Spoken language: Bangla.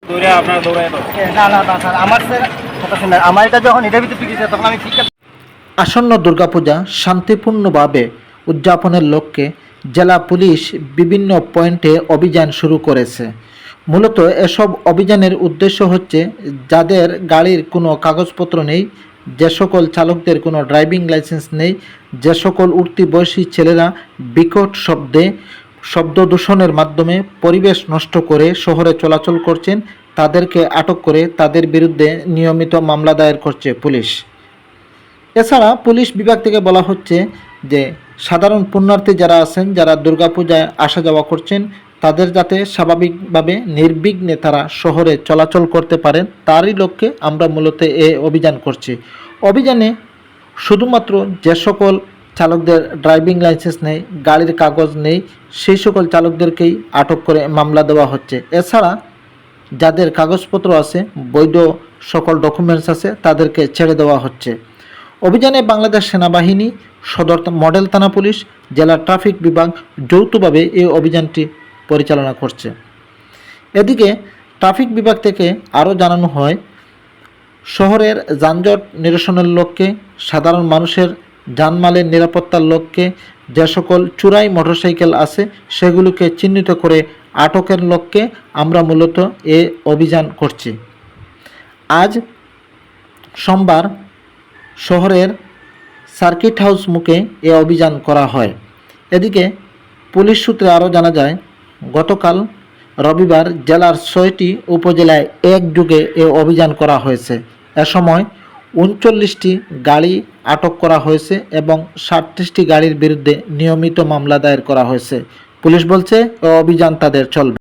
দৌড়ে আপনার দৌড়ায় তো না না না স্যার, আমার স্যার কথা শুনে আমার এটা যখন এটার ভিতরে ঢুকেছে তখন আমি ঠিক আছে। আসন্ন দুর্গাপূজা শান্তিপূর্ণভাবে উদযাপনের লক্ষ্যে জেলা পুলিশ বিভিন্ন পয়েন্টে অভিযান শুরু করেছে। মূলত এসব অভিযানের উদ্দেশ্য হচ্ছে যাদের গাড়ির কোনো কাগজপত্র নেই, যে সকল চালকদের কোনো ড্রাইভিং লাইসেন্স নেই, যে সকল উঠতি বয়সী ছেলেরা বিকট শব্দ দূষণের মাধ্যমে পরিবেশ নষ্ট করে শহরে চলাচল করছেন, তাদেরকে আটক করে তাদের বিরুদ্ধে নিয়মিত মামলা দায়ের করছে পুলিশ। এছাড়া পুলিশ বিভাগ থেকে বলা হচ্ছে যে সাধারণ পুণ্যার্থী যারা আছেন, যারা দুর্গাপূজায় আসা যাওয়া করছেন, তাদের যাতে স্বাভাবিকভাবে নির্বিঘ্নে তারা শহরে চলাচল করতে পারেন, তারই লক্ষ্যে আমরা মূলত এই অভিযান করছি। অভিযানে শুধুমাত্র যে সকল চালকদের ড্রাইভিং লাইসেন্স নেই, গাড়ির কাগজ নেই, সেই সকল চালকদেরকেই আটক করে মামলা দেওয়া হচ্ছে। এছাড়া যাদের কাগজপত্র আছে, বৈধ সকল ডকুমেন্টস আছে, তাদেরকে ছেড়ে দেওয়া হচ্ছে। অভিযানে বাংলাদেশ সেনাবাহিনী, সদর মডেল থানা পুলিশ, জেলা ট্রাফিক বিভাগ যৌথভাবে এই অভিযানটি পরিচালনা করছে। এদিকে ট্রাফিক বিভাগ থেকে আরও জানানো হয়, শহরের যানজট নিরসনের লক্ষ্যে, সাধারণ মানুষের যানমালের নিরাপত্তার লক্ষ্যে যে সকল চোরাই মোটরসাইকেল আছে সেগুলোকে চিহ্নিত করে আটকের লক্ষ্যে আমরা মূলত এ অভিযান করছি। আজ সোমবার শহরের সার্কিট হাউস মুখে এ অভিযান করা হয়। এদিকে পুলিশ সূত্রে আরও জানা যায়, গতকাল রবিবার জেলার 6টি উপজেলায় একযোগে এ অভিযান করা হয়েছে। এ সময় 39টি গাড়ি আটক করা হয়েছে এবং 37টি গাড়ির বিরুদ্ধে নিয়মিত মামলা দায়ের করা হয়েছে। পুলিশ বলছে এ অভিযান তাদের চলবে।